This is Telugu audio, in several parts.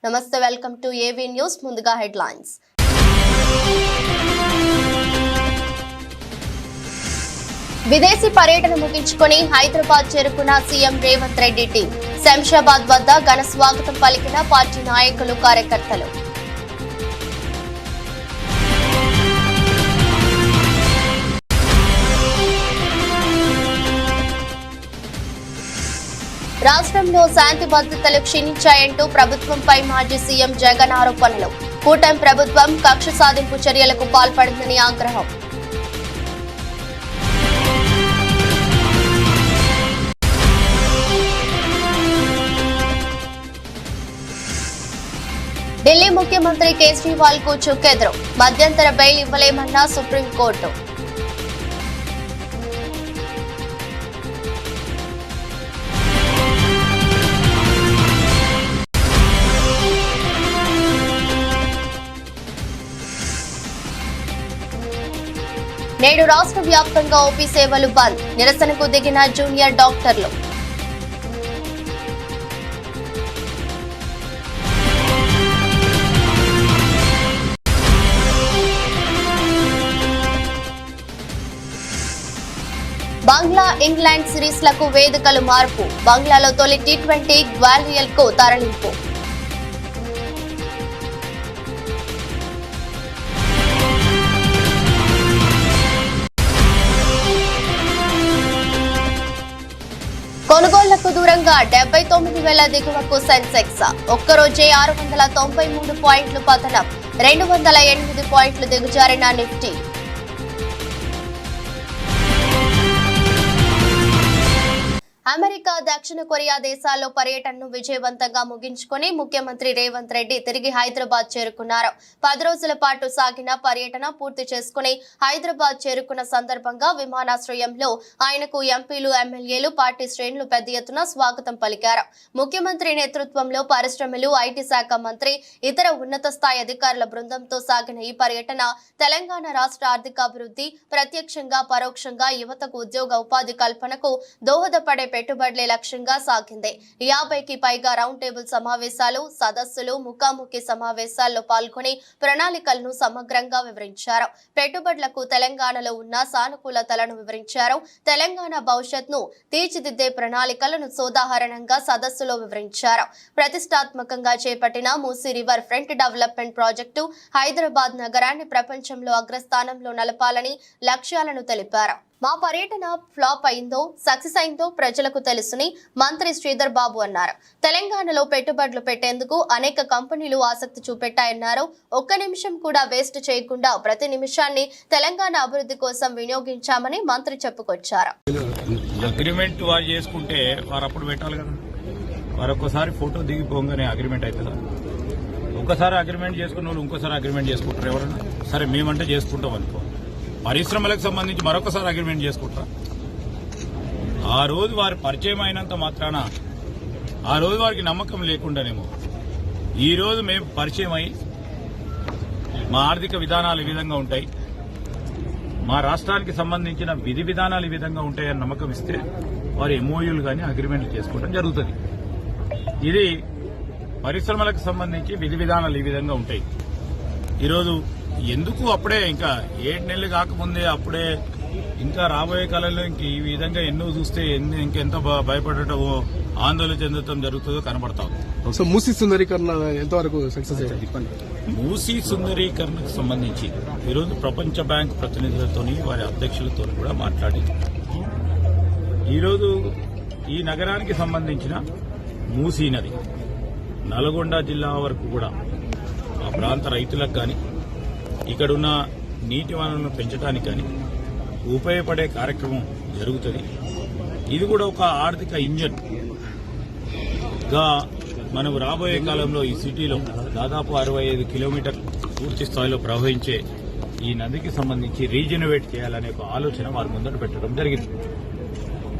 నమస్తే, వెల్కమ్ టు ఏవీ న్యూస్. ముందుగా హెడ్లైన్స్. విదేశీ పర్యటన ముగించుకొని హైదరాబాద్ చేరుకున్న సీఎం రేవంత్ రెడ్డి టీం. శంషాబాద్ వద్ద ఘన స్వాగతం పలికిన పార్టీ నాయకులు, కార్యకర్తలు. రాష్ట్రంలో శాంతి భద్రతలు క్షీణించాయంటూ ప్రభుత్వంపై మాజీ సీఎం జగన్ ఆరోపణలు. కూటమి ప్రభుత్వం కక్ష సాధింపు చర్యలకు పాల్పడిందని ఆగ్రహం. ఢిల్లీ ముఖ్యమంత్రి కేజ్రీవాల్ కు చుక్కెదురు. మధ్యంతర బెయిల్ ఇవ్వలేమన్న సుప్రీంకోర్టు. నేడు రాష్ట్ర వ్యాప్తంగా ఓపీ సేవలు బంద్. నిరసనకు దిగిన జూనియర్ డాక్టర్లు. బంగ్లా ఇంగ్లాండ్ సిరీస్లకు వేదికలు మార్పు. బంగ్లాలో తొలి టీ20 గ్వాలియర్ కు తరలింపు. కొనుగోళ్లకు దూరంగా 79,000 దిగువకు సెన్సెక్స్. ఒక్కరోజే 693 పాయింట్లు పతనం. 208 పాయింట్లు దిగజారిన నిఫ్టీ. అమెరికా, దక్షిణ కొరియా దేశాల్లో పర్యటనను విజయవంతంగా ముగించుకుని ముఖ్యమంత్రి రేవంత్ రెడ్డి తిరిగి హైదరాబాద్ చేరుకున్నారు. 10 రోజుల పాటు సాగిన పర్యటన పూర్తి చేసుకుని హైదరాబాద్ చేరుకున్న సందర్భంగా విమానాశ్రయంలో ఆయనకు ఎంపీలు, ఎమ్మెల్యేలు, పార్టీ శ్రేణులు పెద్ద ఎత్తున స్వాగతం పలికారు. ముఖ్యమంత్రి నేతృత్వంలో పరిశ్రమలు, ఐటీ శాఖ మంత్రి, ఇతర ఉన్నత స్థాయి అధికారుల బృందంతో సాగిన ఈ పర్యటన తెలంగాణ రాష్ట్ర ఆర్థికాభివృద్ధి, ప్రత్యక్షంగా పరోక్షంగా యువతకు ఉద్యోగ ఉపాధి కల్పనకు దోహదపడే పెట్టుబడులే లక్ష్యంగా సాగింది. 50కి పైగా రౌండ్ టేబుల్ సమావేశాలు, సదస్సులు, ముఖాముఖి సమావేశాల్లో పాల్గొని ప్రణాళికలను సమగ్రంగా వివరించారు. పెట్టుబడులకు తెలంగాణలో ఉన్న సానుకూలతలను వివరించారు. తెలంగాణ భవిష్యత్ను తీర్చిదిద్దే ప్రణాళికలను సోదాహరణంగా సదస్సులో వివరించారు. ప్రతిష్టాత్మకంగా చేపట్టిన Musi river front development project Hyderabad నగరాన్ని ప్రపంచంలో అగ్రస్థానంలో నలపాలని లక్ష్యాలను తెలిపారు. మా పర్యటన ఫ్లాప్ అయిందో సక్సెస్ అయిందో ప్రజలకు తెలుసుని మంత్రి శ్రీధర్ బాబు అన్నారు. తెలంగాణలో పెట్టుబడులు పెట్టేందుకు అనేక కంపెనీలు ఆసక్తి చూపెట్టాయన్నారు. ఒక్క నిమిషం కూడా వేస్ట్ చేయకుండా ప్రతి నిమిషాన్ని తెలంగాణ అభివృద్ధి కోసం వినియోగించామని మంత్రి చెప్పుకొచ్చారు. అగ్రిమెంట్ వారు చేసుకుంటే వారు అప్పుడు పెట్టాలి కదా, వారు ఒక్కసారి ఫోటో దిగిపోగానే అగ్రిమెంట్ అవుతుందా? ఒక్కసారి అగ్రిమెంట్ చేసుకున్న వాళ్ళు ఇంకోసారి అగ్రిమెంట్ చేసుకుంటారు ఎవరన్నా? సరే మేమంటే చేసుకుంటాం అనుకో, పరిశ్రమలకు సంబంధించి మరొకసారి అగ్రిమెంట్ చేసుకుంటారా? ఆ రోజు వారి పరిచయం అయినంత మాత్రాన ఆ రోజు వారికి నమ్మకం లేకుండానేమో ఈ రోజు మేము పరిచయం అయ్యి మా ఆర్థిక విధానాలు ఈ విధంగా ఉంటాయి, మా రాష్ట్రానికి సంబంధించిన విధి విధానాలు ఈ విధంగా ఉంటాయని నమ్మకం ఇస్తే వారు ఎంఓయూలు కానీ అగ్రిమెంట్లు చేసుకోవడం జరుగుతుంది. ఇది పరిశ్రమలకు సంబంధించి విధి విధానాలు ఈ విధంగా ఉంటాయి. ఈరోజు ఎందుకు అప్పుడే ఇంకా 7 నెలలు కాకముందే అప్పుడే ఇంకా రాబోయే కాలంలో ఇంక ఈ విధంగా ఎన్నో చూస్తే ఇంకెంత భయపడటమో ఆందోళన చెందడం జరుగుతుందో కనబడతాం. మూసీ సుందరీకరణ ఎంతవరకు సక్సెస్ అయ్యింది? మూసీ సుందరీకరణకు సంబంధించి ఈరోజు ప్రపంచ బ్యాంక్ ప్రతినిధులతో వారి అధ్యక్షులతో కూడా మాట్లాడి ఈరోజు ఈ నగరానికి సంబంధించిన మూసీ నది నల్గొండ జిల్లా వరకు కూడా ఆ ప్రాంత రైతులకు కానీ ఇక్కడున్న నీటి వనరులను పెంచడానికి కానీ ఉపయోగపడే కార్యక్రమం జరుగుతుంది. ఇది కూడా ఒక ఆర్థిక ఇంజన్ గా మనం రాబోయే కాలంలో ఈ సిటీలో దాదాపు 65 కిలోమీటర్లు పూర్తి స్థాయిలో ప్రవహించే ఈ నదికి సంబంధించి రీజనరేట్ చేయాలనే ఒక ఆలోచన వారి ముందర పెట్టడం జరిగింది.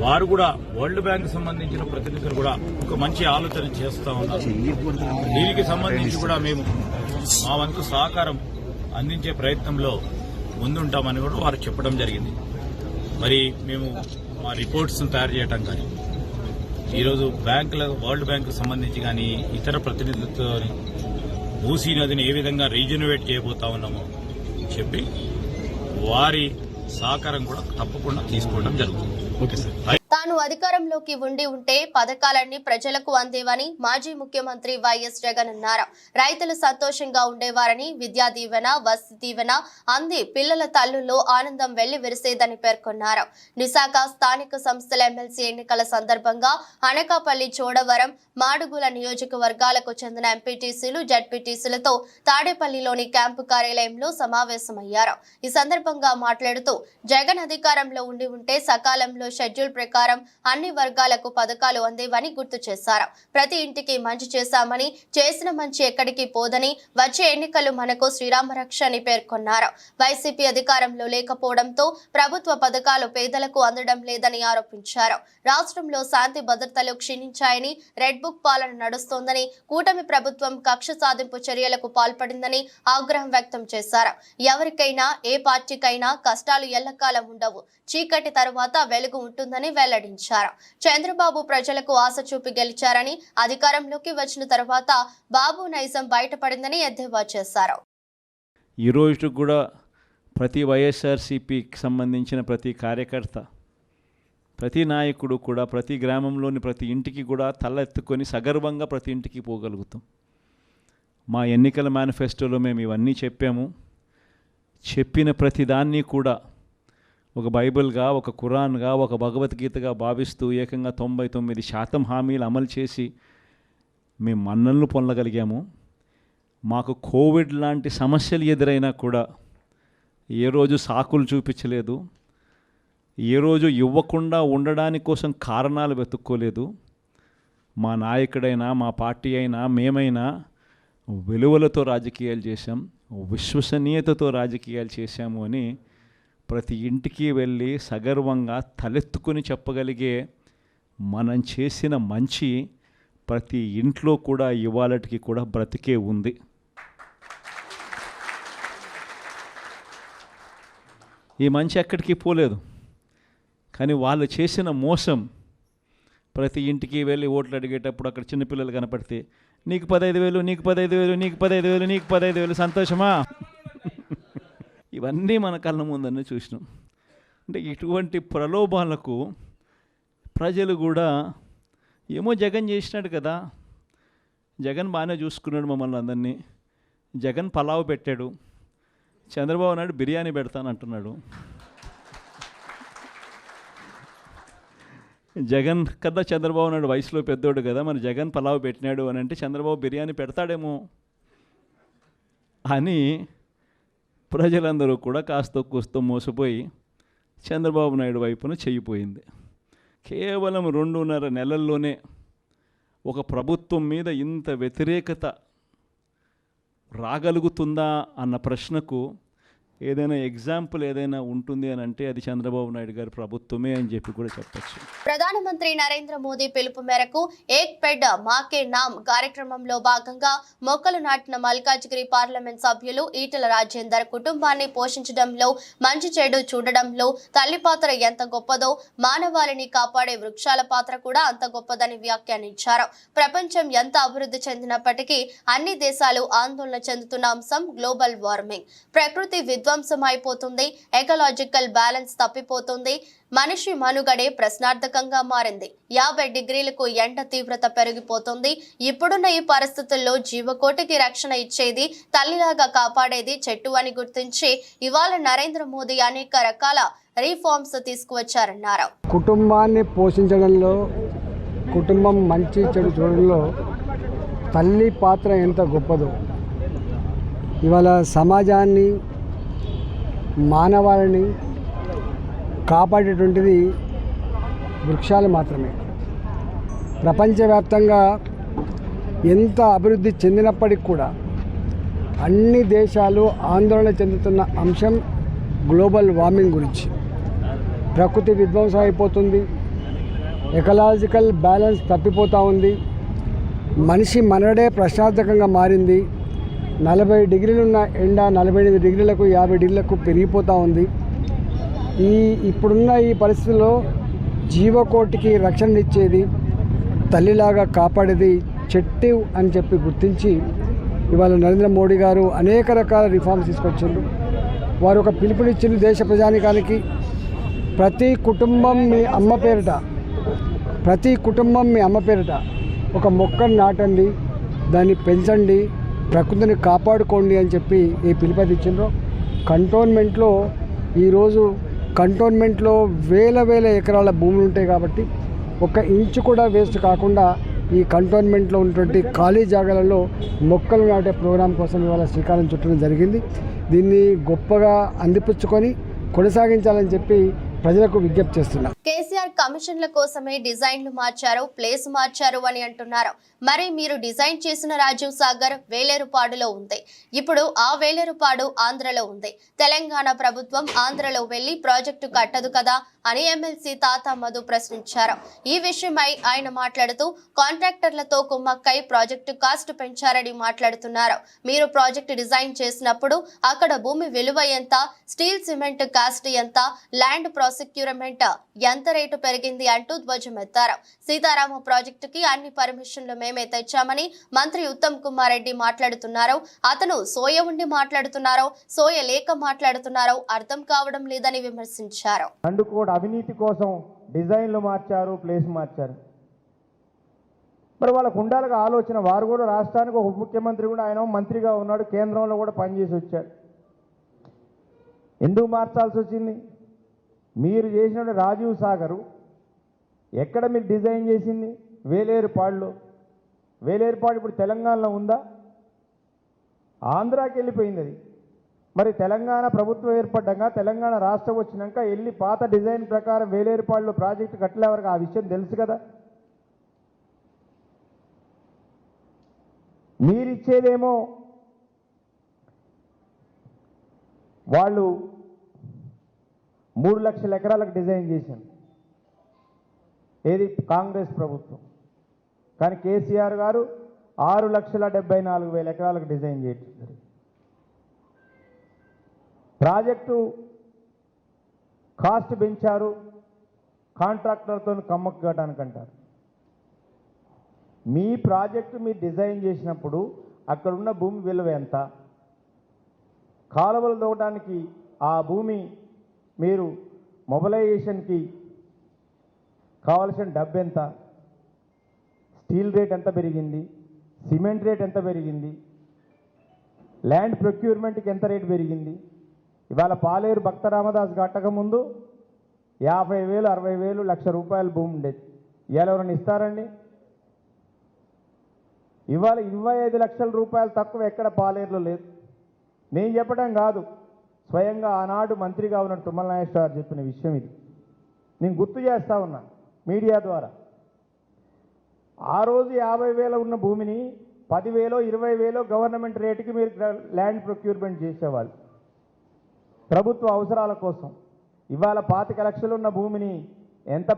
వారు కూడా వరల్డ్ బ్యాంక్ సంబంధించిన ప్రతినిధులు కూడా ఒక మంచి ఆలోచన చేస్తా ఉన్నారు. దీనికి సంబంధించి కూడా మేము మా వంతు సహకారం అందించే ప్రయత్నంలో ముందుంటామని కూడా వారు చెప్పడం జరిగింది. మరి మేము మా రిపోర్ట్స్ తయారు చేయడం కానీ ఈరోజు వరల్డ్ బ్యాంకు సంబంధించి కానీ ఇతర ప్రతినిధులతో మూసీ నదిని ఏ విధంగా రీజనరేట్ చేయబోతా ఉన్నామో చెప్పి వారి సహకారం కూడా తప్పకుండా తీసుకోవడం జరుగుతుంది. Okay sir. తాను అధికారంలోకి ఉంటే పథకాలన్నీ ప్రజలకు అందేవని మాజీ ముఖ్యమంత్రి వైఎస్ జగన్ అన్నారు. రైతులు సంతోషంగా ఉండేవారని, విద్యా దీవెన, వసతి దీవెన అంది పిల్లల తల్లుల్లో ఆనందం వెళ్లి విరిసేదని పేర్కొన్నారు. విశాఖ స్థానిక సంస్థల ఎమ్మెల్సీ ఎన్నికల సందర్భంగా అనకాపల్లి, చోడవరం, మాడుగుల నియోజకవర్గాలకు చెందిన ఎంపీటీసీలు, జడ్పీటీసీలతో తాడేపల్లిలోని క్యాంపు కార్యాలయంలో సమావేశమయ్యారు. ఈ సందర్భంగా మాట్లాడుతూ జగన్ అధికారంలో ఉంటే సకాలంలో షెడ్యూల్ ప్రకారం అన్ని వర్గాలకు పథకాలు అందేవని గుర్తు చేశారు. ప్రతి ఇంటికి మంచి చేశామని, చేసిన మంచి ఎక్కడికి పోదని, వచ్చే ఎన్నికలు మనకు శ్రీరామరక్ష అని పేర్కొన్నారు. వైసీపీ అధికారంలో లేకపోవడంతో ప్రభుత్వ పథకాలు పేదలకు అందడం లేదని ఆరోపించారు. రాష్ట్రంలో శాంతి భద్రతలు క్షీణించాయని, రెడ్ బుక్ పాలన నడుస్తోందని, కూటమి ప్రభుత్వం కక్ష సాధింపు చర్యలకు పాల్పడిందని ఆగ్రహం వ్యక్తం చేశారు. ఎవరికైనా ఏ పార్టీకైనా కష్టాలు ఎల్లకాలం ఉండవు, చీకటి తరువాత వెలుగు ఉంటుందని వెల్లడించారు. చంద్రబాబు ప్రజలకు ఆశ చూపి గెలిచారని, అధికారంలోకి వచ్చిన తర్వాత బాబు నైజం బయటపడిందని ఎద్దేవా చేశారు. ఈ రోజు కూడా ప్రతి వైఎస్ఆర్సీపీకి సంబంధించిన ప్రతి కార్యకర్త, ప్రతి నాయకుడు కూడా ప్రతి గ్రామంలోని ప్రతి ఇంటికి కూడా తలెత్తుకొని సగర్వంగా ప్రతి ఇంటికి పోగలుగుతాం. మా ఎన్నికల మేనిఫెస్టోలో మేము ఇవన్నీ చెప్పాము. చెప్పిన ప్రతిదాన్ని కూడా ఒక బైబిల్గా, ఒక ఖురాన్గా, ఒక భగవద్గీతగా భావిస్తూ ఏకంగా 99% హామీలు అమలు చేసి మేము మన్నలను పొందగలిగాము. మాకు కోవిడ్ లాంటి సమస్యలు ఎదురైనా కూడా ఏ రోజు సాకులు చూపించలేదు, ఏ రోజు ఇవ్వకుండా ఉండడాని కోసం కారణాలు వెతుక్కోలేదు. మా నాయకుడైనా, మా పార్టీ అయినా, మేమైనా విలువలతో రాజకీయాలు చేశాం, విశ్వసనీయతతో రాజకీయాలు చేశాము అని ప్రతి ఇంటికి వెళ్ళి సగర్వంగా తలెత్తుకొని చెప్పగలిగే మనం చేసిన మంచి ప్రతి ఇంట్లో కూడా ఇవాళటికి కూడా బ్రతికే ఉంది. ఈ మంచి ఎక్కడికి పోలేదు. కానీ వాళ్ళు చేసిన మోసం, ప్రతి ఇంటికి వెళ్ళి ఓట్లు అడిగేటప్పుడు అక్కడ చిన్నపిల్లలు కనపడితే నీకు 15,000, నీకు 15,000, నీకు 15,000, నీకు 15,000, సంతోషమా? ఇవన్నీ మన కళ్ళ ముందన్నీ చూసినాం. అంటే ఇటువంటి ప్రలోభాలకు ప్రజలు కూడా ఏమో జగన్ చేసినాడు కదా, జగన్ బాగానే చూసుకున్నాడు మమ్మల్ని అందరినీ, జగన్ పలావ్ పెట్టాడు, చంద్రబాబు నాయుడు బిర్యానీ పెడతానంటున్నాడు, జగన్ కదా చంద్రబాబు నాయుడు వయసులో పెద్దోడు కదా, మరి జగన్ పలావ్ పెట్టినాడు అని అంటే చంద్రబాబు బిర్యానీ పెడతాడేమో అని ప్రజలందరూ కూడా కాస్త కూస్తో మోసపోయి చంద్రబాబు నాయుడు వైపున చెయ్యిపోయింది. కేవలం 2.5 నెలల్లోనే ఒక ప్రభుత్వం మీద ఇంత వ్యతిరేకత రాగలుగుతుందా అన్న ప్రశ్నకు ఏదైనా ఎగ్జాంపుల్ ఏదైనా ఉంటుంది అని అంటే అది చంద్రబాబు నాయుడు గారి ప్రభుత్వమే అని చెప్పి కూడా చెప్పచ్చు. ప్రధానమంత్రి నరేంద్ర మోదీ పిలుపు మేరకు ఏక్ పెడ్ మాకే నామ్ కార్యక్రమంలో భాగంగా మొక్కలు నాటిన మల్కాజ్గిరి పార్లమెంట్ సభ్యులు ఈటెల రాజేందర్ కుటుంబాన్ని పోషించడంలో, మంచి చెడు చూడడంలో తల్లి పాత్ర ఎంత గొప్పదో, మానవాళిని కాపాడే వృక్షాల పాత్ర కూడా అంత గొప్పదని వ్యాఖ్యానించారు. ప్రపంచం ఎంత అభివృద్ధి చెందినప్పటికీ అన్ని దేశాలు ఆందోళన చెందుతున్న అంశం గ్లోబల్ వార్మింగ్. ప్రకృతి విధ్వంసం అయిపోతుంది, ఎకలాజికల్ బ్యాలెన్స్ తప్పిపోతుంది, మనిషి మనుగడే ప్రశ్నార్థకంగా మారింది. 50 డిగ్రీలకు ఎండ తీవ్రత పెరిగిపోతుంది. ఇప్పుడున్న ఈ పరిస్థితుల్లో జీవకోటికి రక్షణ ఇచ్చేది, తల్లిలాగా కాపాడేది చెట్టు అని గుర్తించి ఇవాళ నరేంద్ర మోదీ అనేక రకాల రీఫార్మ్స్ తీసుకువచ్చారన్నారు. కుటుంబాన్ని పోషించడంలో, కుటుంబం మంచి చెడు చూడడంలో తల్లి పాత్ర ఎంత గొప్పదో, ఇవాళ సమాజాన్ని, మానవాళిని కాపాడేటువంటిది వృక్షాలు మాత్రమే. ప్రపంచవ్యాప్తంగా ఎంత అభివృద్ధి చెందినప్పటికి కూడా అన్ని దేశాలు ఆందోళన చెందుతున్న అంశం గ్లోబల్ వార్మింగ్ గురించి. ప్రకృతి విధ్వంసం అయిపోతుంది, ఎకలాజికల్ బ్యాలెన్స్ తప్పిపోతూ ఉంది, మనిషి మనడే ప్రశ్నార్థకంగా మారింది. 40 డిగ్రీలున్న ఎండ 48 డిగ్రీలకు 50 డిగ్రీలకు పెరిగిపోతూ ఉంది. ఇప్పుడున్న ఈ పరిస్థితుల్లో జీవకోటికి రక్షణ ఇచ్చేది, తల్లిలాగా కాపాడేది చెట్టు అని చెప్పి గుర్తించి ఇవాళ నరేంద్ర మోడీ గారు అనేక రకాల రిఫార్మ్స్ తీసుకొచ్చిండ్రు. వారు ఒక పిలుపునిచ్చింది దేశ ప్రజానికానికి, ప్రతి కుటుంబం మీ అమ్మ పేరిట ఒక మొక్కను నాటండి, దాన్ని పెంచండి, ప్రకృతిని కాపాడుకోండి అని చెప్పి ఈ పిలుపు ఇచ్చిండ్రు. కంటోన్మెంట్లో వేల ఎకరాల భూములు ఉంటాయి కాబట్టి ఒక ఇంచు కూడా వేస్ట్ కాకుండా ఈ కంటోన్మెంట్లో ఉన్నటువంటి ఖాళీ జాగాలలో మొక్కలు నాటే ప్రోగ్రాం కోసం ఇవాళ శ్రీకారం చుట్టడం జరిగింది. దీన్ని గొప్పగా అందిపుచ్చుకొని కొనసాగించాలని చెప్పి ప్రజలకు విజ్ఞప్తి చేస్తున్నారు. కేసీఆర్ కమిషన్ల కోసమే డిజైన్లు మార్చారు, ప్లేస్ మార్చారు అని అంటున్నారు. మరి మీరు డిజైన్ చేసిన రాజీవ్ సాగర్ వేలేరుపాడులో ఉంది. ఇప్పుడు ఆ వేలేరుపాడు ఆంధ్రలో ఉంది. తెలంగాణ ప్రభుత్వం ఆంధ్రలో వెళ్లి ప్రాజెక్టు కట్టదు కదా అని ఎమ్మెల్సీ తాతా మధు ప్రశ్నించారు. ఈ విషయమై ఆయన మాట్లాడుతూ కాంట్రాక్టర్లతో కుమ్మక్కై ప్రాజెక్టు కాస్ట్ పెంచారని మాట్లాడుతున్నారు. మీరు ప్రాజెక్టు డిజైన్ చేసినప్పుడు అక్కడ భూమి విలువ ఎంత, స్టీల్ సిమెంట్ కాస్ట్ ఎంత, ల్యాండ్ ప్రాసిక్యూర్మెంట్ ఎంత రేటు పెరిగింది అంటూ ధ్వజమెత్తారు. సీతారామ ప్రాజెక్టుకి అన్ని పర్మిషన్లు మేమే తెచ్చామని మంత్రి ఉత్తమ్ కుమార్ రెడ్డి మాట్లాడుతున్నారు. అతను సోయ ఉండి మాట్లాడుతున్నారో సోయ లేక మాట్లాడుతున్నారో అర్థం కావడం లేదని విమర్శించారు. అవినీతి కోసం డిజైన్లు మార్చారు, ప్లేస్ మార్చారు. మరి వాళ్ళకు ఉండాలిగా ఆలోచన. వారు కూడా రాష్ట్రానికి ఒక ముఖ్యమంత్రి కూడా, ఆయన మంత్రిగా ఉన్నాడు, కేంద్రంలో కూడా పనిచేసి వచ్చాడు. ఎందుకు మార్చాల్సి వచ్చింది? మీరు చేసిన రాజీవ్ సాగరు ఎక్కడ మీరు డిజైన్ చేసింది? వేలేరుపాడులో. వేలేరుపాడు ఇప్పుడు తెలంగాణలో ఉందా? ఆంధ్రాకి వెళ్ళిపోయింది అది. మరి తెలంగాణ ప్రభుత్వం ఏర్పడ్డాక, తెలంగాణ రాష్ట్రం వచ్చినాక వెళ్ళి పాత డిజైన్ ప్రకారం వేలేరుపాడులో ప్రాజెక్టు కట్టలే వరకు ఆ విషయం తెలుసు కదా. మీరిచ్చేదేమో వాళ్ళు 3 లక్షల ఎకరాలకు డిజైన్ చేశారు, ఏది కాంగ్రెస్ ప్రభుత్వం. కానీ కేసీఆర్ గారు 6,74,000 ఎకరాలకు డిజైన్ చేశారు. ప్రాజెక్టు కాస్ట్ పెంచారు, కాంట్రాక్టర్తో కమ్మక్కు కట్టడానికి అంటారు. మీ ప్రాజెక్టు మీరు డిజైన్ చేసినప్పుడు అక్కడున్న భూమి విలువ ఎంత, కాలువలు తవ్వడానికి ఆ భూమి మీరు మొబిలైజేషన్కి కావాల్సిన డబ్బు ఎంత, స్టీల్ రేట్ ఎంత పెరిగింది, సిమెంట్ రేట్ ఎంత పెరిగింది, ల్యాండ్ ప్రొక్యూర్మెంట్కి ఎంత రేటు పెరిగింది. ఇవాళ పాలేరు భక్త రామదాస్ కట్టకముందు 50,000, 60,000, ₹1,00,000 భూమి ఉండేది. ఇవాళ ఎవరైనా ఇస్తారండి? ఇవాళ 25 లక్షల రూపాయలు తక్కువ ఎక్కడ పాలేరులో లేదు. నేను చెప్పడం కాదు, స్వయంగా ఆనాడు మంత్రిగా ఉన్న తుమ్మల నాగేశ్వర గారు చెప్పిన విషయం ఇది. నేను గుర్తు చేస్తా ఉన్నా మీడియా ద్వారా. ఆ రోజు 50,000 ఉన్న భూమిని 10,000, 20,000 గవర్నమెంట్ రేటుకి మీరు ల్యాండ్ ప్రొక్యూర్మెంట్ చేసేవాళ్ళు ప్రభుత్వ అవసరాల కోసం. ఇవాళ 25 లక్షలు ఉన్న భూమిని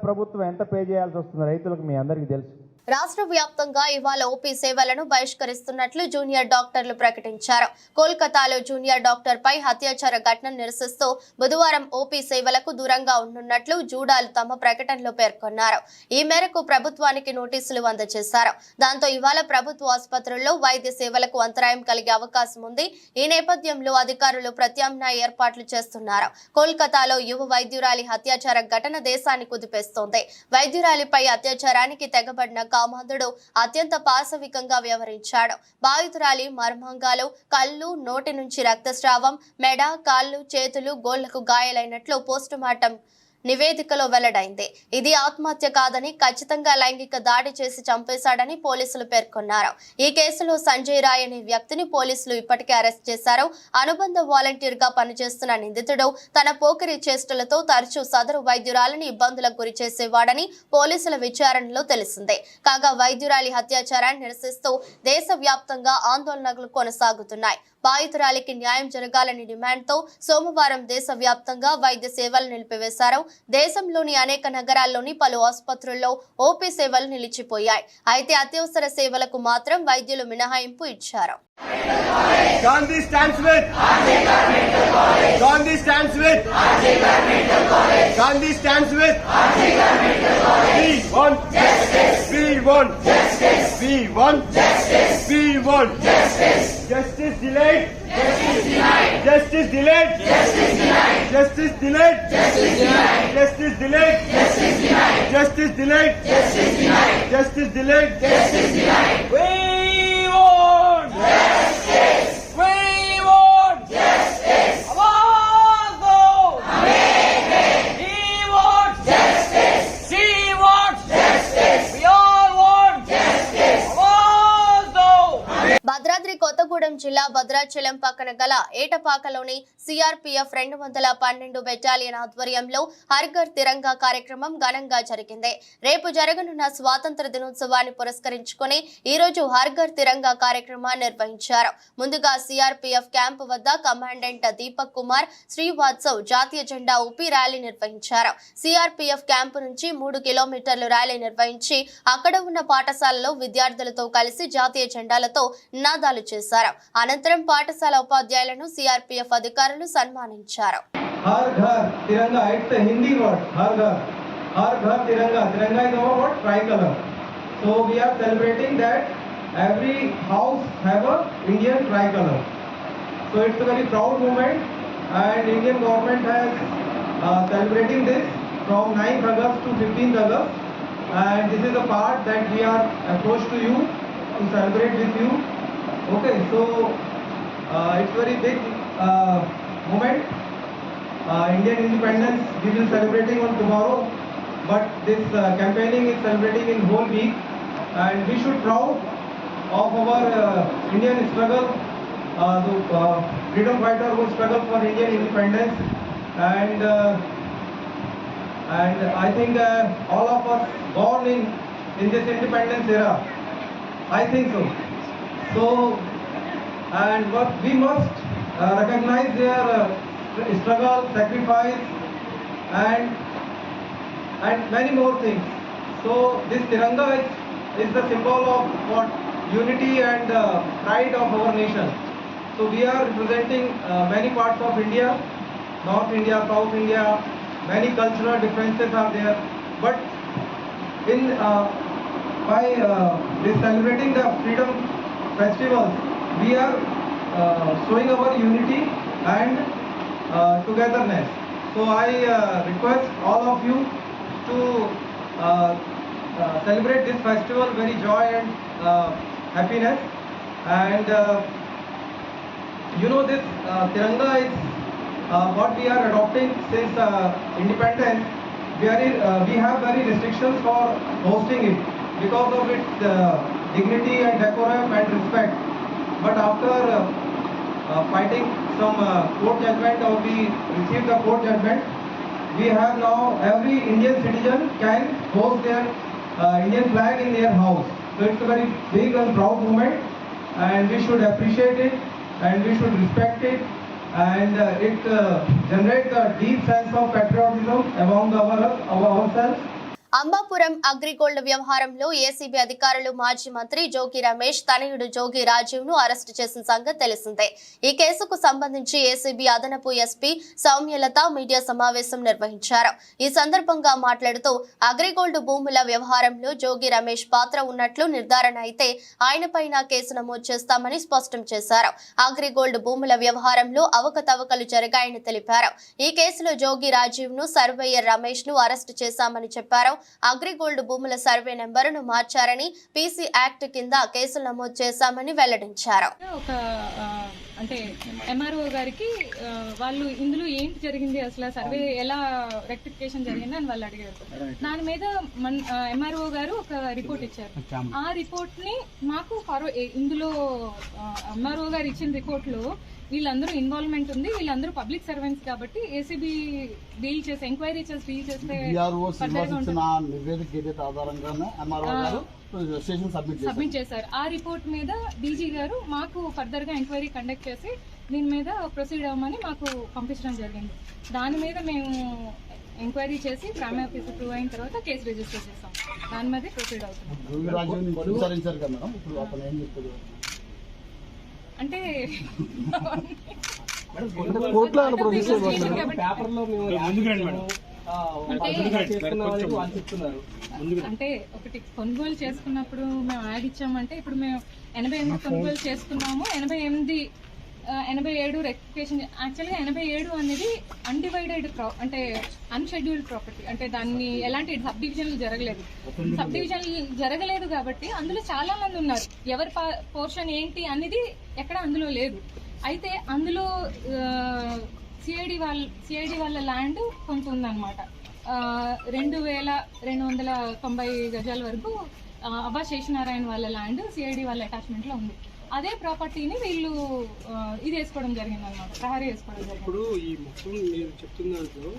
ప్రభుత్వం ఎంత పే చేయాల్సి వస్తుంది రైతులకు మీ అందరికీ తెలుసు. రాష్ట్ర వ్యాప్తంగా ఇవాళ ఓపీ సేవలను బహిష్కరిస్తున్నట్లు జూనియర్ డాక్టర్లు ప్రకటించారు. కోల్కతాలో జూనియర్ డాక్టర్ పై అత్యాచార ఘటనను నిరసిస్తూ బుధవారం ఓపీ సేవలకు దూరంగా ఉండనున్నట్లు జూడాలు తమ ప్రకటనలో పేర్కొన్నారు. ఈ మేరకు ప్రభుత్వానికి నోటీసులు అందజేశారు. దాంతో ఇవాళ ప్రభుత్వ ఆసుపత్రుల్లో వైద్య సేవలకు అంతరాయం కలిగే అవకాశం ఉంది. ఈ నేపథ్యంలో అధికారులు ప్రత్యామ్నాయ ఏర్పాట్లు చేస్తున్నారు. కోల్కతాలో యువ వైద్యురాలి అత్యాచార ఘటన దేశాన్ని కుదిపేస్తోంది. వైద్యురాలిపై అత్యాచారానికి తెగబడిన కామాంధుడు అత్యంత పాశవికంగా వ్యవహరించాడు. బాధితురాలి మర్మాంగాలు, కళ్ళు, నోటి నుంచి రక్తస్రావం, మెడ, కాళ్ళు, చేతులు, గోళ్లకు గాయాలైనట్లు పోస్టుమార్టం నివేదికలో వెల్లడైంది. ఇది ఆత్మహత్య కాదని, ఖచ్చితంగా లైంగిక దాడి చేసి చంపేశాడని పోలీసులు పేర్కొన్నారు. ఈ కేసులో సంజయ్ రాయ్ అనే వ్యక్తిని పోలీసులు ఇప్పటికే అరెస్ట్ చేశారు. అనుబంధ వాలంటీర్ గా పనిచేస్తున్న నిందితుడు తన పోకిరి చేష్టలతో తరచూ సదరు వైద్యురాలని ఇబ్బందులకు గురి చేసేవాడని పోలీసుల విచారణలో తెలిసిందే. కాగా వైద్యురాలి అత్యాచారాన్ని నిరసిస్తూ దేశవ్యాప్తంగా ఆందోళనలు కొనసాగుతున్నాయి. బాధితురాలికి న్యాయం జరగాలని డిమాండ్తో సోమవారం దేశవ్యాప్తంగా వైద్య సేవలు నిలిపివేశారు. దేశంలోని అనేక నగరాల్లోని పలు ఆసుపత్రుల్లో ఓపీ సేవలు నిలిచిపోయాయి. అయితే అత్యవసర సేవలకు మాత్రం వైద్యులు మినహాయింపు ఇచ్చారు. Gandhi stands with Gandhi stands with Gandhi stands with We want justice. We want justice. We want justice. We want justice. Justice delayed. Justice denied. Justice delayed. Justice denied. Justice delayed. Justice denied. Justice delayed. Justice denied. Justice delayed. Justice denied. Justice delayed. Justice denied. We want justice. We want justice. Awaaz He wants justice. She wants justice. We all want justice. Awaaz Bhadradri Kothagudem జిల్లా భద్రాచలం పక్కన గల ఏటపాకలోని సిఆర్పీఎఫ్ 212 బెటాలియన్ ఆధ్వర్యంలో హర్ ఘర్ తిరంగా కార్యక్రమం ఘనంగా జరిగింది. రేపు జరగనున్న స్వాతంత్ర దినోత్సవాన్ని పురస్కరించుకుని ఈ రోజు హర్ ఘర్ తిరంగా కార్యక్రమాన్ని నిర్వహించారు. ముందుగా సిఆర్పీఎఫ్ క్యాంపు వద్ద కమాండెంట్ దీపక్ కుమార్ శ్రీవాత్సవ్ జాతీయ జెండా ఊపి ర్యాలీ నిర్వహించారు. సిఆర్పీఎఫ్ క్యాంపు నుంచి 3 కిలోమీటర్లు ర్యాలీ నిర్వహించి అక్కడ ఉన్న పాఠశాలలో విద్యార్థులతో కలిసి జాతీయ జెండాలతో నినాదాలు చేశారు. అనంతరం పాఠశాల ఉపాధ్యాయులను సిఆర్పీఎఫ్ అధికారులు సన్మానించారు. हर घर तिरंगा, it's a Hindi word. हर घर तिरंगा. Tiranga is our what? Tricolor. So we are celebrating that every house have a Indian tricolor. So it's a very proud moment, and Indian government has celebrating this from 9th August to 15th August, and this is a part that we are approached to you to celebrate with you. Okay, so it's very big moment. Indian independence we will celebrating on tomorrow, but this campaigning is celebrating in whole week, and we should proud of our Indian struggle, the freedom fighter who struggled for Indian independence, and I think all of us born in this independence era, I think so. So, and what we must recognize their struggle, sacrifice, and many more things. So this Tiranga is the symbol of what unity and pride of our nation. So we are representing many parts of India, North India, South India. Many cultural differences are there, but in by this celebrating the freedom festivals, we are showing our unity and togetherness. So I request all of you to celebrate this festival very joy and happiness. And you know, this Tiranga is what we are adopting since independence. We have very restrictions for hosting it because of its dignity and decorum and respect. But after fighting some court judgment, or we received the court judgment, we have now every Indian citizen can host their Indian flag in their house. So it's a very big and proud moment, and we should appreciate it, and we should respect it, and it generates a deep sense of patriotism among ourselves. Ambapuram AgriGold వ్యవహారంలో ఏసీబీ అధికారులు మాజీ మంత్రి జోగి రమేష్ తనయుడు జోగి రాజీవ్ ను అరెస్టు చేసిన సంగతి తెలిసిందే. ఈ కేసుకు సంబంధించి ఏసీబీ అదనపు ఎస్పీ సౌమ్యలత మీడియా సమావేశం నిర్వహించారు. ఈ సందర్భంగా మాట్లాడుతూ అగ్రిగోల్డ్ భూముల వ్యవహారంలో జోగి రమేష్ పాత్ర ఉన్నట్లు నిర్ధారణ అయితే ఆయనపైన కేసు నమోదు చేస్తామని స్పష్టం చేశారు. అగ్రిగోల్డ్ భూముల వ్యవహారంలో అవకతవకలు జరిగాయని తెలిపారు. ఈ కేసులో జోగి రాజీవ్ ను సర్వేయర్ రమేష్ ను అరెస్టు చేశామని చెప్పారు. అగ్రిగోల్డ్ భూముల సర్వే నెంబరును మార్చారని, పీసీ యాక్ట్ కింద కేసులు నమోదు చేశామని వెల్లడించారు. అంటే ఎంఆర్ఓ గారికి వాళ్ళు ఇందులో ఏంటి జరిగింది, అసలు సర్వే ఎలా రెక్టిఫికేషన్ జరిగింది అని వాళ్ళు అడిగారు. దాని మీద ఎంఆర్ఓ గారు ఒక రిపోర్ట్ ఇచ్చారు. ఆ రిపోర్ట్ ని మాకు ఇందులో ఎంఆర్ఓ గారు ఇచ్చిన రిపోర్ట్ లో వీళ్ళందరూ ఇన్వాల్వ్మెంట్ ఉంది, వీళ్ళందరూ పబ్లిక్ సర్వెంట్స్ కాబట్టి ఏసీబీ డీల్ చేసి ఎంక్వైరీ చేసి డీల్ చేస్తే నివేదిక ఏదైతే ఆధారంగానే ఎంఆర్ఓ గారు స్టేషన్ సబ్మిట్ చేశారు. ఆ రిపోర్ట్ మీద డీజీ గారు మాకు ఫర్దర్ గా ఎంక్వైరీ కండక్ట్ చేసి దీని మీద ప్రొసీడ్ అవ్వమని మాకు పంపించడం జరిగింది. దాని మీద మేము ఎంక్వైరీ చేసి క్రైమ్ ఆఫీసర్ ప్రూవ్ అయిన తర్వాత కేసు రిజిస్టర్ చేస్తాం. దాని మీద ప్రొసీడ్ అవుతున్నాం. అంటే అంటే ఒకటి కొనుగోలు చేసుకున్నప్పుడు మేము యాడ్ ఇచ్చామంటే ఇప్పుడు మేము 88 కొనుగోలు చేసుకున్నాము. 87 రెక్టిఫికేషన్. యాక్చువల్గా 87 అనేది అన్డివైడెడ్ అంటే అన్షెడ్యూల్డ్ ప్రాపర్టీ, అంటే దాన్ని ఎలాంటి సబ్ డివిజన్లు జరగలేదు. సబ్ డివిజన్ జరగలేదు కాబట్టి అందులో చాలా మంది ఉన్నారు. ఎవరి పోర్షన్ ఏంటి అనేది ఎక్కడ అందులో లేదు. అయితే అందులో సిఐడి వాళ్ళ ల్యాండ్ కొంత ఉందన్నమాట. 2290 గజాల వరకు అబ్బా శేషనారాయణ వాళ్ళ ల్యాండ్ సిఐడి వాళ్ళ అటాచ్మెంట్ లో ఉంది. అదే ప్రాపర్టీని వీళ్ళు ఇది వేసుకోవడం జరిగింది అన్నమాట, ప్రహరీ వేసుకోవడం జరిగింది. ఇప్పుడు ఈ మొత్తం మీరు చెప్తున్నారు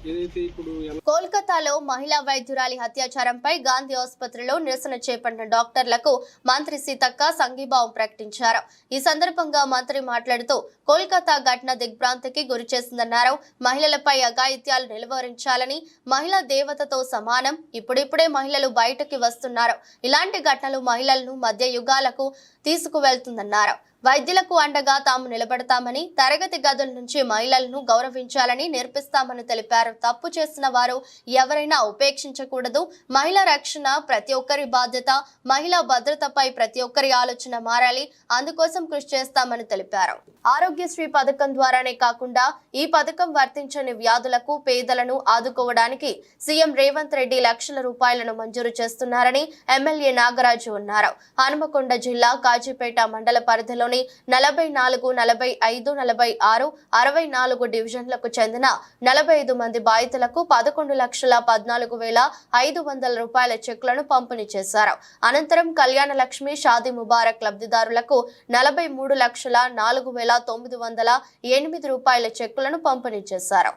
ఏదైతే ఇప్పుడు కోల్కతాలో మహిళా వైద్యురాలి అత్యాచారంపై గాంధీ ఆసుపత్రిలో నిరసన చేపట్టిన డాక్టర్లకు మంత్రి సీతక్క సంఘీభావం ప్రకటించారు. ఈ సందర్భంగా మంత్రి మాట్లాడుతూ కోల్కతా ఘటన దిగ్భ్రాంతికి గురి చేసిందన్నారు. మహిళలపై అఘాయిత్యాలు నిలువరించాలని, మహిళా దేవతతో సమానం, ఇప్పుడిప్పుడే మహిళలు బయటకి వస్తున్నారు. ఇలాంటి ఘటనలు మహిళలను మధ్య యుగాలకు తీసుకువెళ్తుందన్నారు. వైద్యులకు అండగా తాము నిలబడతామని, తరగతి గదుల నుంచి మహిళలను గౌరవించాలని నేర్పిస్తామని తెలిపారు. తప్పు చేసిన వారు ఎవరైనా ఉపేక్షించకూడదు. మహిళా రక్షణ ప్రతి ఒక్కరి బాధ్యత. మహిళా భద్రతపై ప్రతి ఒక్కరి ఆలోచన మారాలి. అందుకోసం కృషి చేస్తామని తెలిపారు. ఆరోగ్యశ్రీ పథకం ద్వారానే కాకుండా ఈ పథకం వర్తించని వ్యాధులకు పేదలను ఆదుకోవడానికి సీఎం రేవంత్ రెడ్డి లక్షల రూపాయలను మంజూరు చేస్తున్నారని ఎమ్మెల్యే నాగరాజు అన్నారు. హనుమకొండ జిల్లా కాజీపేట మండల పరిధిలో 44, 45, 46, 64 డివిజన్లకు చెందిన 45 మంది బాధితులకు 11,14,500 రూపాయల చెక్కులను పంపిణీ చేశారు. అనంతరం కళ్యాణ లక్ష్మి షాదీ ముబారక్ లబ్ధిదారులకు 43,04,908 రూపాయల చెక్కులను పంపిణీ చేశారు.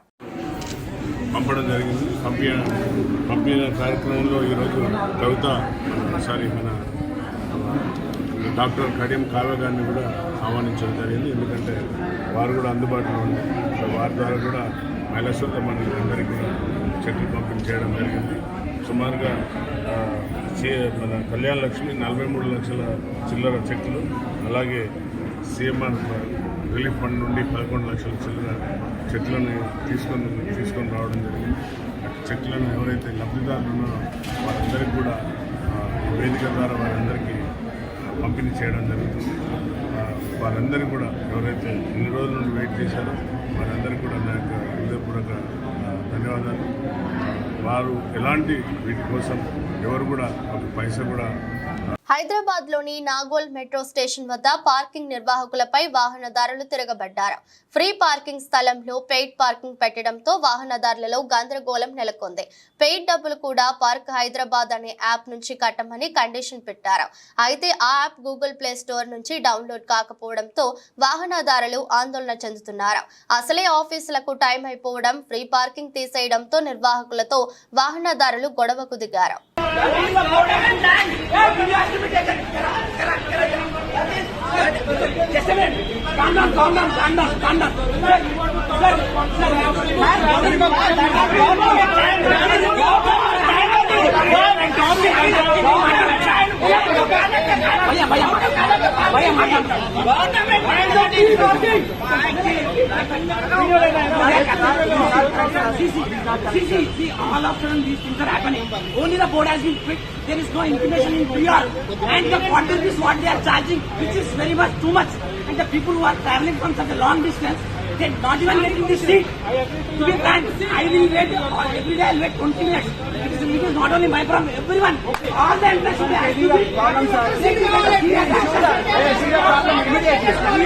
పంపడం జరిగింది. పంపిన కార్యక్రమంలో ఈరోజు మన డాక్టర్ కడియం కావ్య గారిని కూడా ఆహ్వానించడం జరిగింది. ఎందుకంటే వారు కూడా అందుబాటులో ఉంది. సో వారి ద్వారా కూడా మహిళా సోదరులకు అందరికీ కూడా చెక్కులు పంపిణీ చేయడం జరిగింది. సుమారుగా మన కళ్యాణ లక్ష్మి 43 లక్షల చిల్లర చెక్కులు, అలాగే సీఎంఆర్ రిలీఫ్ ఫండ్ నుండి 11 లక్షల చిల్లర చెక్కులను తీసుకొని రావడం జరిగింది. చెక్కులను ఎవరైతే లబ్ధిదారులు ఉన్నారో వారందరికీ కూడా వేదిక ద్వారా వారందరికీ పంపిణీ చేయడం జరుగుతుంది. వారందరికీ కూడా ఎవరైతే ఇన్ని రోజుల నుండి వెయిట్ చేశారో వారందరికీ కూడా నా యొక్క హృదయపూర్వక ధన్యవాదాలు. వారు ఎలాంటి వీటి కోసం ఎవరు కూడా ఒక పైసా కూడా. హైదరాబాద్ లోని నాగోల్ మెట్రో స్టేషన్ వద్ద పార్కింగ్ నిర్వాహకులపై వాహనదారులు తిరగబడ్డారు. ఫ్రీ పార్కింగ్ స్థలంలో పెయిడ్ పార్కింగ్ పెట్టడంతో వాహనదారులలో గందరగోళం నెలకొంది. పెయిడ్ డబ్బులు కూడా పార్క్ హైదరాబాద్ అనే యాప్ నుంచి కట్టమని కండిషన్ పెట్టారు. అయితే ఆ యాప్ గూగుల్ ప్లే స్టోర్ నుంచి డౌన్లోడ్ కాకపోవడంతో వాహనదారులు ఆందోళన చెందుతున్నారు. అసలే ఆఫీసులకు టైం అయిపోవడం, ఫ్రీ పార్కింగ్ తీసేయడంతో నిర్వాహకులతో వాహనదారులు గొడవకు దిగారు. All of a sudden these things are happening. Only the board has been picked. There is no information in PR. And the quantum is what they are charging, which is very much too much. And the people who are traveling from such a long distance, they are not even getting the seat. To be frank, I will wait, every day I will wait 20 minutes. It is not only my problem, everyone. All the entrance will be active. We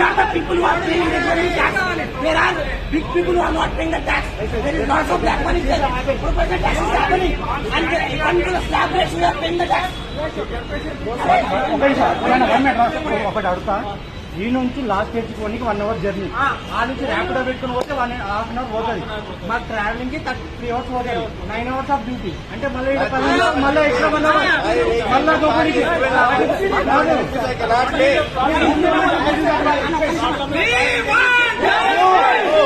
are the people who are paying the tax. There are big people who are not paying the tax. There is lots of black money there. Proper tax is happening. And even to the slab rates we are paying the tax. ఈ నుంచి లాస్ట్ తెచ్చుకోనికి 1 అవర్ జర్నీ, ఆ నుంచి ర్యాపిడో పెట్టుకుని పోతే 1.5 అవర్ పోతుంది. మాకు ట్రావెలింగ్ కి 3 అవర్స్ పోతుంది. 9 అవర్స్ ఆఫ్ డ్యూటీ అంటే మళ్ళీ మళ్ళీ ఎక్స్ట్రా 1 అవర్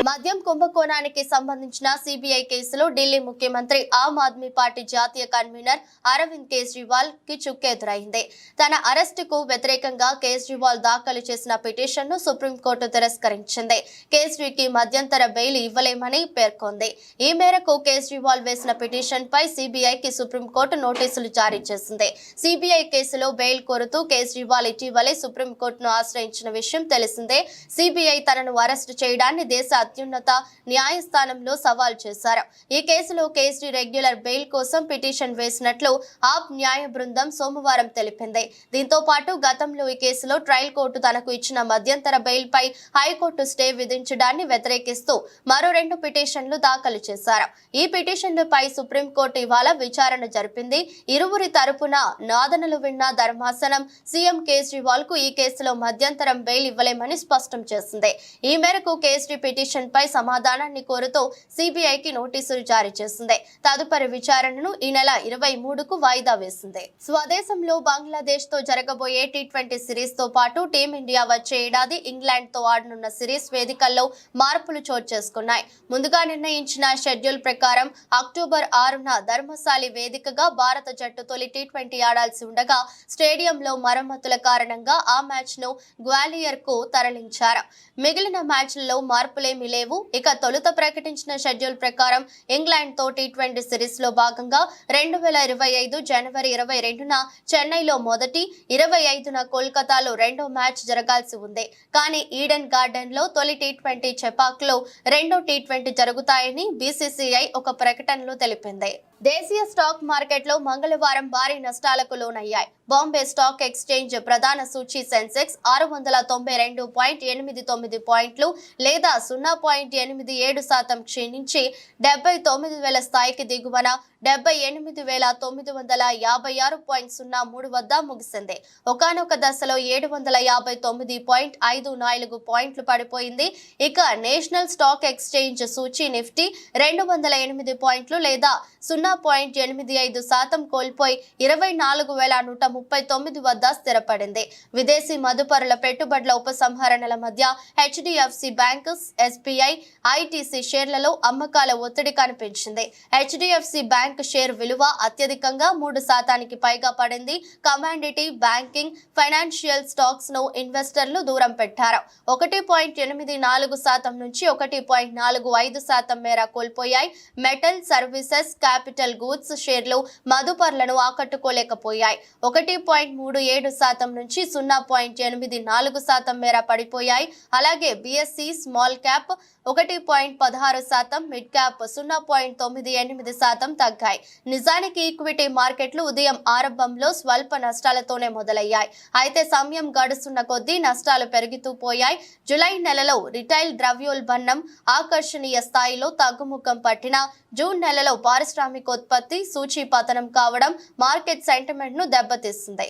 మద్యం కుంభకోణానికి సంబంధించిన సిబిఐ కేసులో ఢిల్లీ ముఖ్యమంత్రి ఆమ్ ఆద్మీ పార్టీ జాతీయ కన్వీనర్ అరవింద్ కేజ్రీవాల్ కి చుక్కెదురైంది. తన అరెస్టుకు వ్యతిరేకంగా కేజ్రీవాల్ దాఖలు చేసిన పిటిషన్ ను సుప్రీంకోర్టు తిరస్కరించింది. కేజ్రీకి మధ్యంతర బెయిల్ ఇవ్వలేమని పేర్కొంది. ఈ మేరకు కేజ్రీవాల్ వేసిన పిటిషన్ పై సిబిఐకి సుప్రీంకోర్టు నోటీసులు జారీ చేసింది. సిబిఐ కేసులో బెయిల్ కోరుతూ కేజ్రీవాల్ ఇటీవలే సుప్రీంకోర్టును ఆశ్రయించిన విషయం తెలిసిందే. సిబిఐ తనను అరెస్టు చేయడాన్ని దేశ అత్యున్నత న్యాయస్థానంలో సవాల్ చేశారు. ఈ కేసులో కేజ్రీ రెగ్యులర్ బెయిల్ కోసం పిటిషన్ వేసినట్లు ఆప్ న్యాయ బృందం సోమవారం తెలిపింది. దీంతో పాటు గతంలో ఈ కేసులో ట్రయల్ కోర్టు తనకు ఇచ్చిన మధ్యంతర బెయిల్ పై హైకోర్టు స్టే విధించడాన్ని వ్యతిరేకిస్తూ మరో 2 పిటిషన్లు దాఖలు చేశారు. ఈ పిటిషన్లపై సుప్రీంకోర్టు ఇవాళ విచారణ జరిపింది. ఇరువురి తరపున వాదనలు విన్న ధర్మాసనం సీఎం కేజ్రీవాల్ కు ఈ కేసులో మధ్యంతరం బెయిల్ ఇవ్వలేమని స్పష్టం చేసింది. ఈ మేరకు కేజ్రీ పిటిషన్ పై సమాధానాన్ని కోరుతూ సిబిఐకి నోటీసులు జారీ చేసింది. తదుపరి విచారణను ఈ నెల 23కు వాయిదా వేసింది. స్వదేశంలో బంగ్లాదేశ్ తో జరగబోయే T20 సిరీస్ తో పాటు టీమిండియా వచ్చే ఏడాది ఇంగ్లాండ్ తో ఆడనున్న సిరీస్ వేదికల్లో మార్పులు చోటు చేసుకున్నాయి. ముందుగా నిర్ణయించిన షెడ్యూల్ ప్రకారం అక్టోబర్ 6న ధర్మశాలి వేదికగా భారత జట్టు తొలి T20 ఆడాల్సి ఉండగా స్టేడియంలో మరమ్మతుల కారణంగా ఆ మ్యాచ్ ను గ్వాలియర్ కు తరలించారు. మిగిలిన మ్యాచ్లలో మార్పులేమీ లేవు. ఇక తొలుత ప్రకటించిన షెడ్యూల్ ప్రకారం ఇంగ్లాండ్ తో T20 సిరీస్ లో భాగంగా 2025 జనవరి 22న చెన్నైలో మొదటి, 25న కోల్కతాలో రెండో మ్యాచ్ జరగాల్సి ఉంది. కానీ ఈడెన్ గార్డెన్ లో తొలి T20, చెపాక్ లో రెండో T20 జరుగుతాయని బీసీసీఐ ఒక ప్రకటనలో తెలిపింది. దేశీయ స్టాక్ మార్కెట్లో మంగళవారం భారీ నష్టాలకు లోనయ్యాయి. బాంబే స్టాక్ ఎక్స్చేంజ్ ప్రధాన సూచీ సెన్సెక్స్ 612.89 పాయింట్లు లేదా 0.87% క్షీణించి 79,000 స్థాయికి దిగువన 78,956.03 వద్ద ముగిసింది. ఒకానొక దశలో 759.54 పాయింట్లు పడిపోయింది. ఇక నేషనల్ స్టాక్ ఎక్స్చేంజ్ సూచీ నిఫ్టీ 208 పాయింట్లు లేదా 0.85% కోల్పోయి 24,139 వద్ద స్థిరపడింది. విదేశీ మదుపరుల పెట్టుబడుల ఉపసంహరణల మధ్య హెచ్డిఎఫ్సి బ్యాంక్, ఎస్బీఐ, ఐటీసీ షేర్లలో అమ్మకాల ఒత్తిడి కనిపించింది. హెచ్డిఎఫ్సి బ్యాంక్ షేర్ విలువ అత్యధికంగా 3% పైగా పడింది. కమాండిటీ, బ్యాంకింగ్, ఫైనాన్షియల్ స్టాక్స్ ను ఇన్వెస్టర్లు దూరం పెట్టారు. 1.84% నుంచి 1.45% మేర కోల్పోయాయి. మెటల్, సర్వీసెస్, క్యాపిటల్ గూడ్స్ షేర్లు మదుపర్లను ఆకట్టుకోలేకపోయాయి. 1.37% నుంచి 0.84% మేర పడిపోయాయి. అలాగే BSc small cap 1.16%, mid cap 0.98% తగ్గాయి. నిజానికి ఈక్విటీ మార్కెట్లు ఉదయం ఆరంభంలో స్వల్ప నష్టాలతోనే మొదలయ్యాయి. అయితే సమయం గడుస్తున్న కొద్దీ నష్టాలు పెరుగుతూ పోయాయి. జూలై నెలలో రిటైల్ ద్రవ్యోల్బణం ఆకర్షణీయ స్థాయిలో తగ్గుముఖం పట్టిన జూన్ నెలలో పారిశ్రామికోత్పత్తి సూచీ పతనం కావడం మార్కెట్ సెంటిమెంట్ ను దెబ్బతీస్తుంది.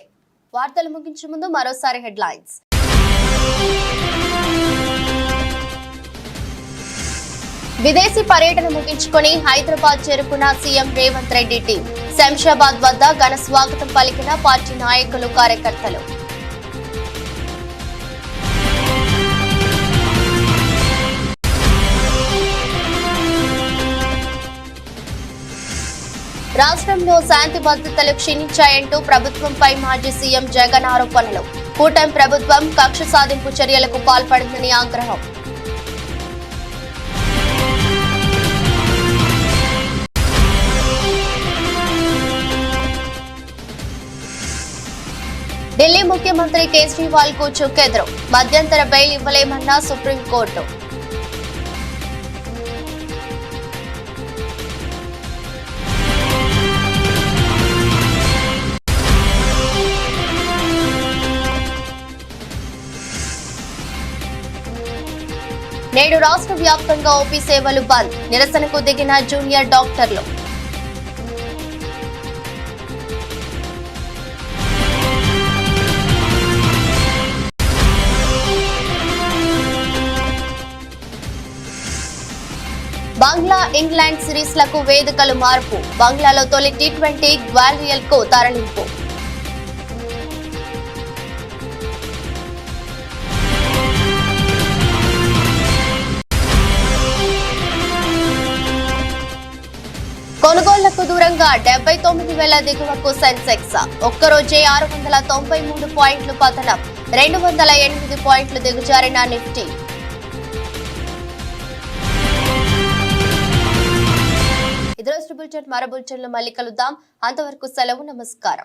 వార్తలు ముగించే ముందు మరోసారి హెడ్లైన్స్. విదేశీ పర్యటన ముగించుకొని హైదరాబాద్ చేరుకున్న సీఎం రేవంత్ రెడ్డి టీం. శంషాబాద్ వద్ద ఘన స్వాగతం పలికిన పార్టీ నాయకులు, కార్యకర్తలు. రాష్ట్రంలో శాంతి భద్రతలు క్షీణించాయంటూ ప్రభుత్వంపై మాజీ సీఎం జగన్ ఆరోపణలు. కూటమి ప్రభుత్వం కక్ష సాధింపు చర్యలకు పాల్పడిందని ఆగ్రహం. ఢిల్లీ ముఖ్యమంత్రి కేజ్రీవాల్ కు చుక్కెదురు. మధ్యంతర బెయిల్ ఇవ్వలేమన్న సుప్రీంకోర్టు. నేడు రాష్ట్ర వ్యాప్తంగా ఓపీ సేవలు బంద్. నిరసనకు దిగిన జూనియర్ డాక్టర్లు. బంగ్లా ఇంగ్లాండ్ సిరీస్లకు వేదికలు మార్పు. బంగ్లాలో తొలి టీ20 గ్వాలియర్కు తరలింపు. కొనుగోళ్లకు దూరంగా 79,000 దిగువకు సెన్సెక్స్. ఒక్కరోజే 693 పాయింట్లు పతనం. 208 పాయింట్లు దిగజారిన నిఫ్టీ. ఇది రోజు బులెటిన్. మరో బులెటిన్లో మళ్ళీ కలుద్దాం. అంతవరకు సెలవు. నమస్కారం.